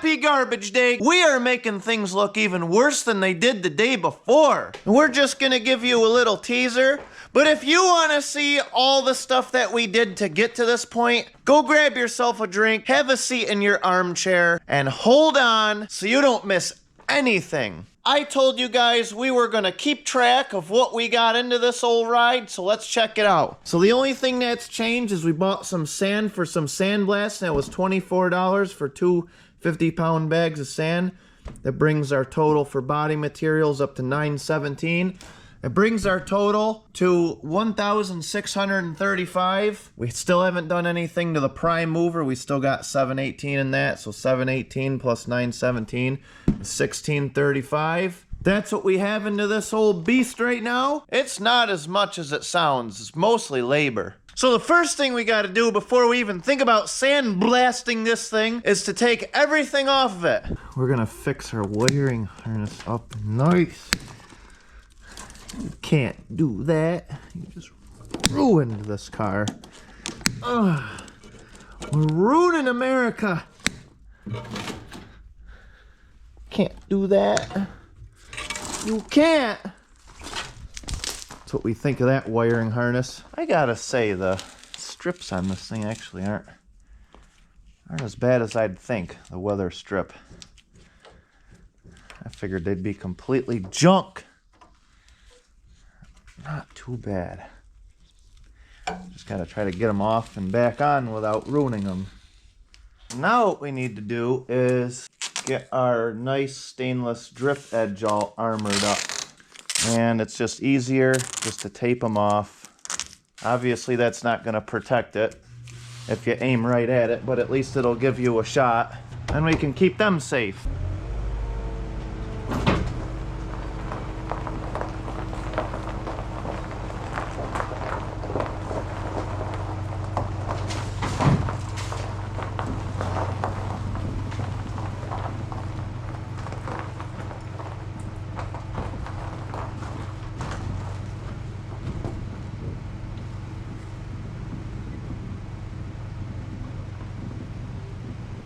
Happy Garbage Day. We are making things look even worse than they did the day before. We're just gonna give you a little teaser, but if you wanna see all the stuff that we did to get to this point, go grab yourself a drink, have a seat in your armchair, and hold on so you don't miss anything. I told you guys we were gonna keep track of what we got into this old ride, so let's check it out. So the only thing that's changed is we bought some sand for some sandblast, and it was $24 for two 50-pound bags of sand. That brings our total for body materials up to $917. It brings our total to $1,635. We still haven't done anything to the prime mover. We still got $718 in that, so $718 plus $917 is $1,635. That's what we have into this old beast right now. It's not as much as it sounds. It's mostly labor. So the first thing we got to do before we even think about sandblasting this thing is to take everything off of it. We're going to fix our wiring harness up nice. You can't do that. You just ruined this car. Ugh. We're ruining America. Can't do that. You can't. That's what we think of that wiring harness. I gotta say, the strips on this thing actually aren't as bad as I'd think, the weather strip. I figured they'd be completely junk. Not too bad. Just gotta try to get them off and back on without ruining them. Now what we need to do is get our nice stainless drip edge all armored up. And it's just easier just to tape them off. Obviously that's not gonna protect it if you aim right at it, but at least it'll give you a shot. And we can keep them safe.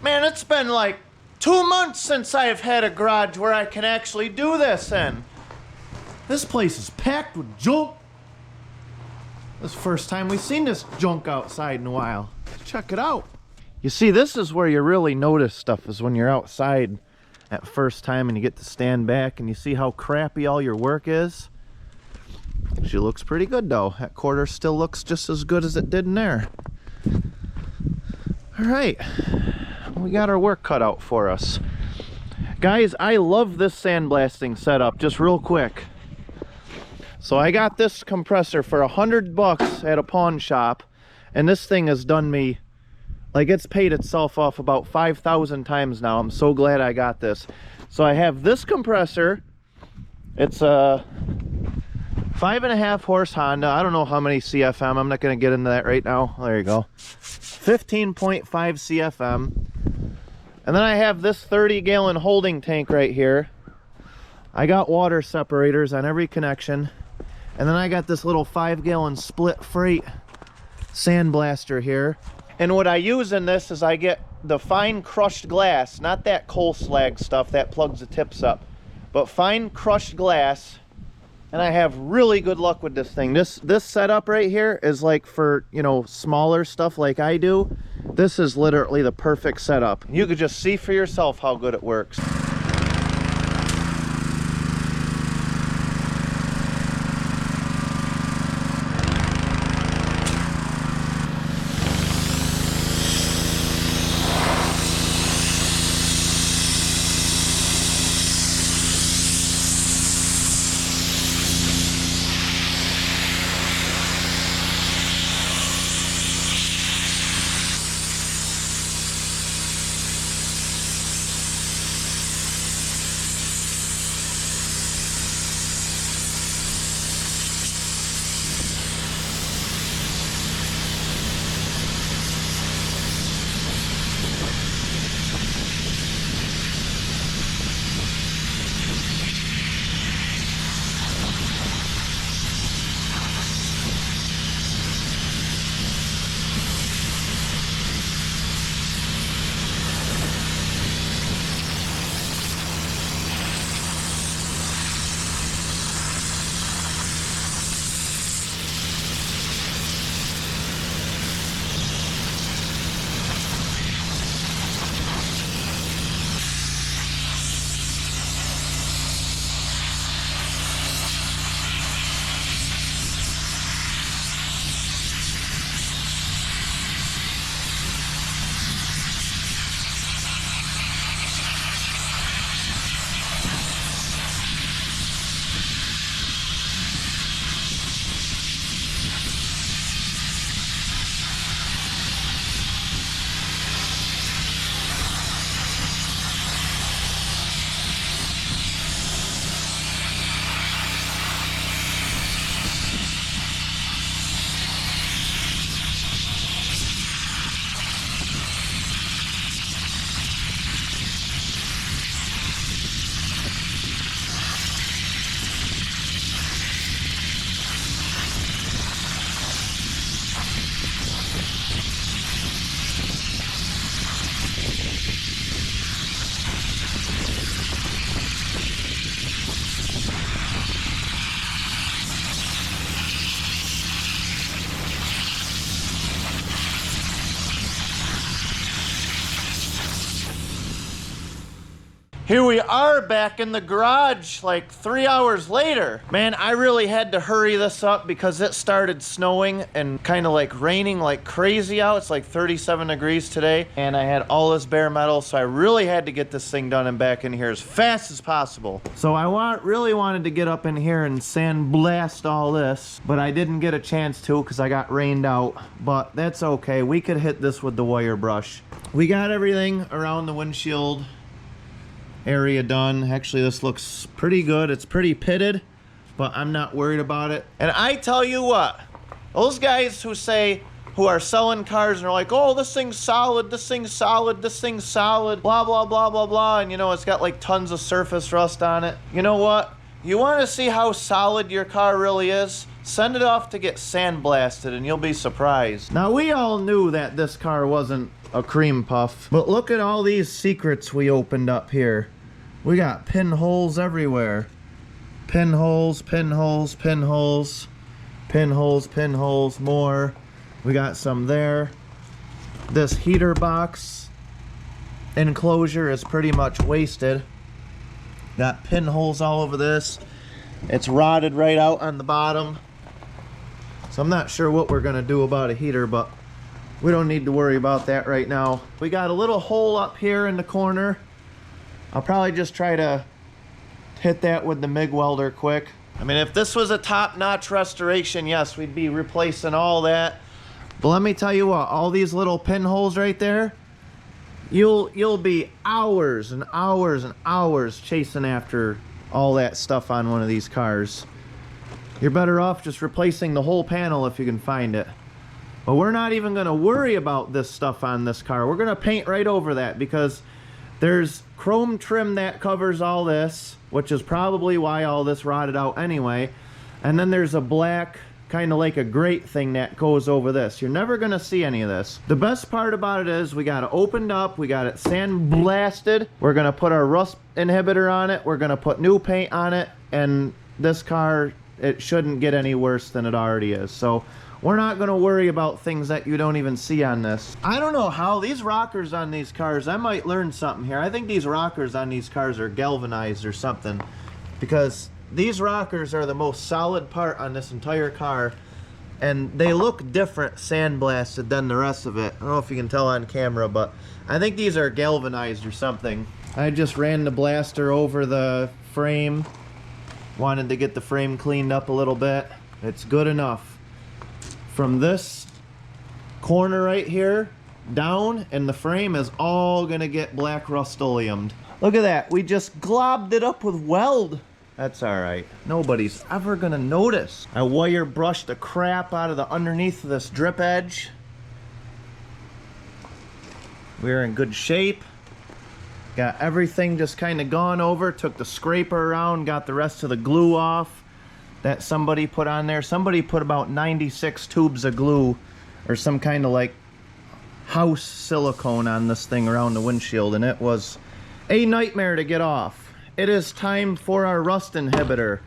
Man, it's been like 2 months since I've had a garage where I can actually do this in. This place is packed with junk. This is the first time we've seen this junk outside in a while. Check it out. You see, this is where you really notice stuff, is when you're outside at first time and you get to stand back and you see how crappy all your work is. Actually looks pretty good though. That quarter still looks just as good as it did in there. All right. We got our work cut out for us. Guys, I love this sandblasting setup, just real quick. So I got this compressor for $100 at a pawn shop, and this thing has done me, like, it's paid itself off about 5,000 times now. I'm so glad I got this. So I have this compressor. It's a 5.5 horse Honda. I don't know how many CFM. I'm not going to get into that right now. There you go. 15.5 CFM. And then I have this 30-gallon holding tank right here. I got water separators on every connection. And then I got this little 5-gallon split freight sandblaster here. And what I use in this is I get the fine crushed glass, not that coal slag stuff that plugs the tips up, but fine crushed glass. And I have really good luck with this thing. This setup right here is like for, you know, smaller stuff like I do. This is literally the perfect setup. You could just see for yourself how good it works. Here we are back in the garage like 3 hours later. Man, I really had to hurry this up because it started snowing and kind of like raining like crazy out. It's like 37 degrees today. And I had all this bare metal, so I really had to get this thing done and back in here as fast as possible. So I really wanted to get up in here and sandblast all this, but I didn't get a chance to because I got rained out. But that's okay. We could hit this with the wire brush. We got everything around the windshield area done. Actually, this looks pretty good. It's pretty pitted, but I'm not worried about it. And I tell you what, those guys who are selling cars and are like, oh, this thing's solid, this thing's solid, this thing's solid, blah, blah, blah, blah, blah, and you know, it's got like tons of surface rust on it. You know what? You want to see how solid your car really is? Send it off to get sandblasted and you'll be surprised. Now, we all knew that this car wasn't a cream puff, but look at all these secrets we opened up here. We got pinholes everywhere. Pinholes, pinholes, pinholes, pinholes, pinholes, more. We got some there. This heater box enclosure is pretty much wasted. Got pinholes all over this. It's rotted right out on the bottom. So I'm not sure what we're gonna do about a heater, but we don't need to worry about that right now. We got a little hole up here in the corner. I'll probably just try to hit that with the MIG welder quick. I mean, if this was a top-notch restoration, yes, we'd be replacing all that. But let me tell you what, all these little pinholes right there, you'll be hours and hours and hours chasing after all that stuff on one of these cars. You're better off just replacing the whole panel if you can find it. But we're not even going to worry about this stuff on this car. We're going to paint right over that because there's chrome trim that covers all this, which is probably why all this rotted out anyway. And then there's a black, kind of like a grate thing that goes over this. You're never going to see any of this. The best part about it is we got it opened up, we got it sandblasted. We're going to put our rust inhibitor on it. We're going to put new paint on it. And this car, it shouldn't get any worse than it already is. So we're not going to worry about things that you don't even see on this. I don't know how these rockers on these cars, I might learn something here. I think these rockers on these cars are galvanized or something, because these rockers are the most solid part on this entire car, and they look different sandblasted than the rest of it. I don't know if you can tell on camera, but I think these are galvanized or something. I just ran the blaster over the frame. Wanted to get the frame cleaned up a little bit. It's good enough. From this corner right here down, and the frame is all gonna get black Rust-Oleumed. Look at that, we just globbed it up with weld. That's all right, nobody's ever gonna notice. I wire brushed the crap out of the underneath of this drip edge. We're in good shape. Got everything just kind of gone over, took the scraper around, got the rest of the glue off that somebody put on there. Somebody put about 96 tubes of glue or some kind of like house silicone on this thing around the windshield, and it was a nightmare to get off. It is time for our rust inhibitor.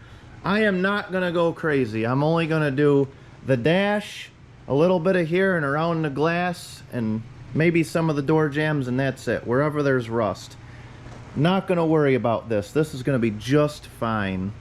I am not gonna go crazy. I'm only gonna do the dash, a little bit of here and around the glass, and maybe some of the door jambs, and that's it. Wherever there's rust. Not gonna worry about this. This is gonna be just fine.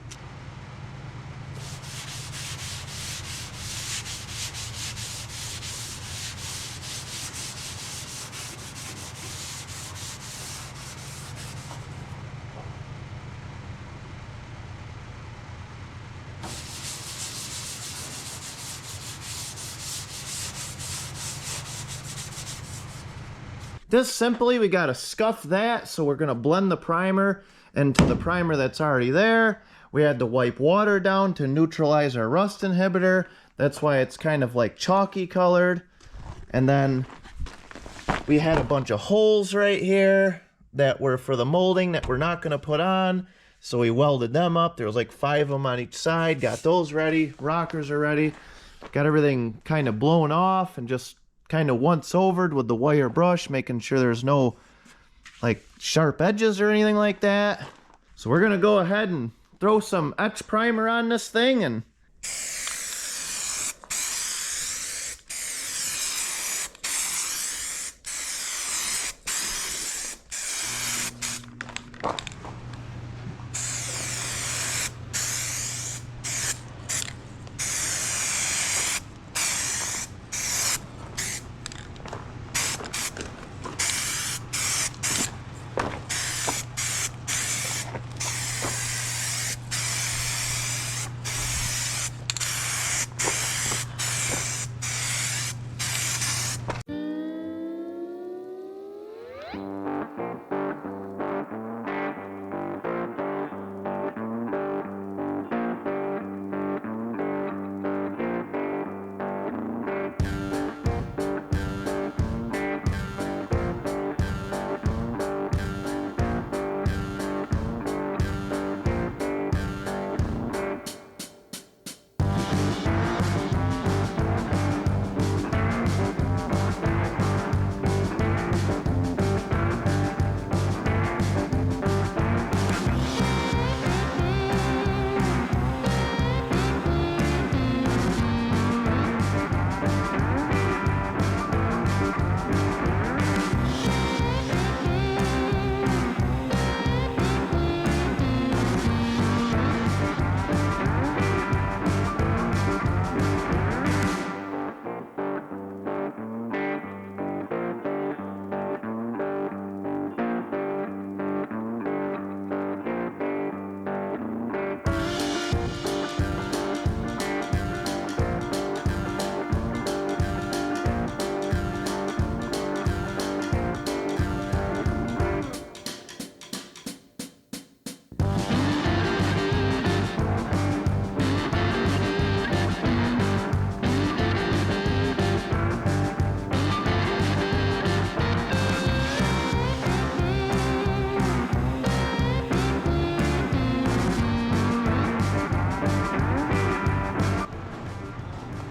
Just simply, we gotta scuff that, so we're gonna blend the primer into the primer that's already there. We had to wipe water down to neutralize our rust inhibitor. That's why it's kind of like chalky colored. And then we had a bunch of holes right here that were for the molding that we're not gonna put on. So we welded them up. There was like 5 of them on each side. Got those ready. Rockers are ready. Got everything kind of blown off and just kind of once-overed with the wire brush, making sure there's no like sharp edges or anything like that. So we're gonna go ahead and throw some etch primer on this thing and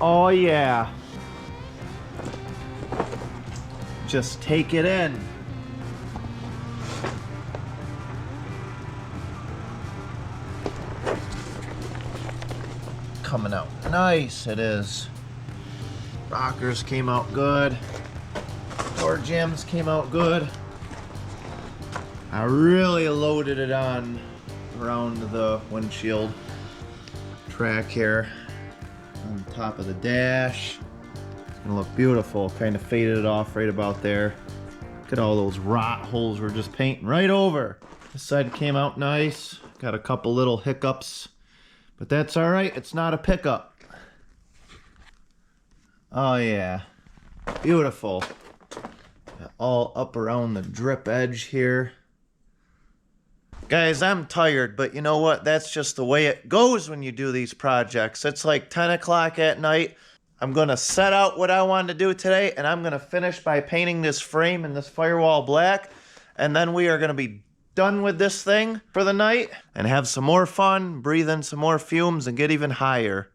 Oh yeah. Just take it in. Coming out nice, it is. Rockers came out good. Door jambs came out good. I really loaded it on around the windshield track here on top of the dash. It's gonna look beautiful. Kind of faded it off right about there. Look at all those rot holes we're just painting right over. This side came out nice. Got a couple little hiccups, but that's all right. It's not a pickup. Oh yeah, beautiful. All up around the drip edge here. Guys, I'm tired, but you know what? That's just the way it goes when you do these projects. It's like 10 o'clock at night. I'm gonna set out what I wanted to do today, and I'm gonna finish by painting this frame and this firewall black, and then we are gonna be done with this thing for the night and have some more fun, breathe in some more fumes, and get even higher.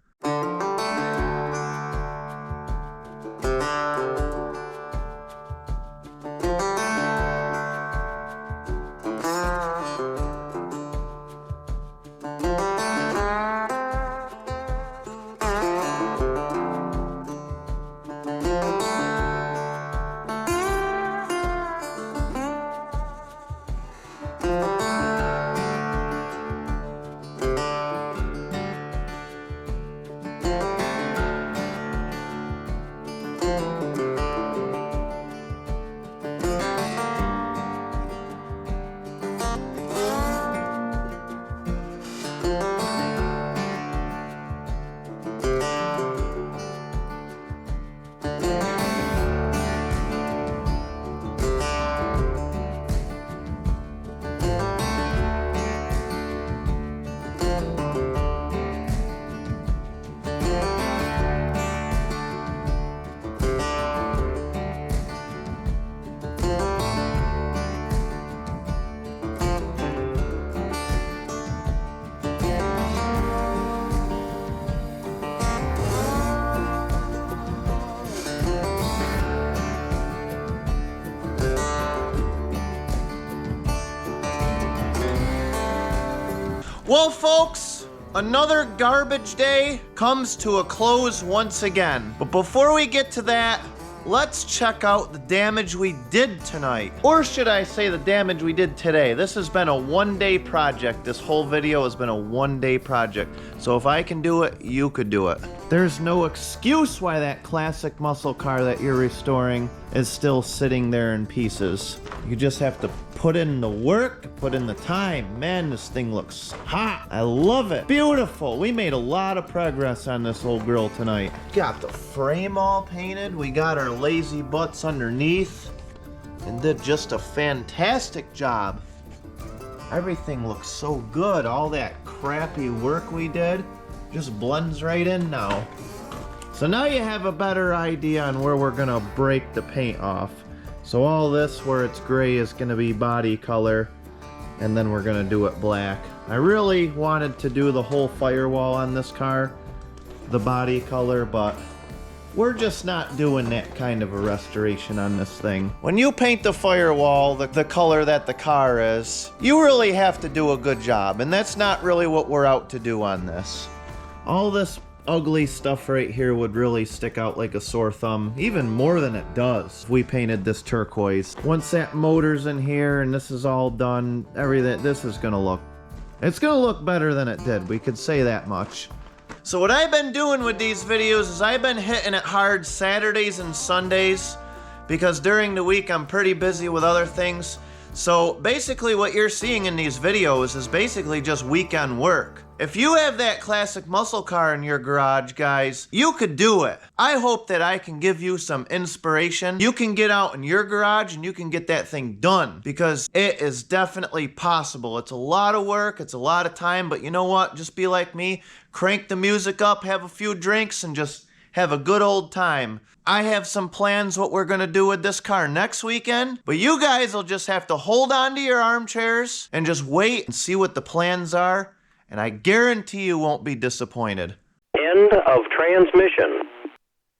Well, folks, another garbage day comes to a close once again. But before we get to that, let's check out the damage we did tonight. Or should I say the damage we did today. This has been a one-day project. This whole video has been a one-day project. So if I can do it, you could do it. There's no excuse why that classic muscle car that you're restoring is still sitting there in pieces. You just have to put in the work, put in the time. Man, this thing looks hot. I love it. Beautiful. We made a lot of progress on this old girl tonight. Got the frame all painted. We got our lazy butts underneath and did just a fantastic job. Everything looks so good. All that crappy work we did just blends right in now. So now you have a better idea on where we're gonna break the paint off. So all this where it's gray is gonna be body color, and then we're gonna do it black. I really wanted to do the whole firewall on this car, the body color, but we're just not doing that kind of a restoration on this thing. When you paint the firewall the color that the car is, you really have to do a good job, and that's not really what we're out to do on this. All this ugly stuff right here would really stick out like a sore thumb, even more than it does if we painted this turquoise. Once that motor's in here and this is all done, everything, it's gonna look better than it did. We could say that much. So what I've been doing with these videos is I've been hitting it hard Saturdays and Sundays, because during the week I'm pretty busy with other things. So basically what you're seeing in these videos is basically just weekend work. If you have that classic muscle car in your garage, guys, you could do it. I hope that I can give you some inspiration. You can get out in your garage and you can get that thing done, because it is definitely possible. It's a lot of work, it's a lot of time, but you know what? Just be like me, crank the music up, have a few drinks, and just have a good old time. I have some plans what we're gonna do with this car next weekend, but you guys will just have to hold on to your armchairs and just wait and see what the plans are, and I guarantee you won't be disappointed. End of transmission.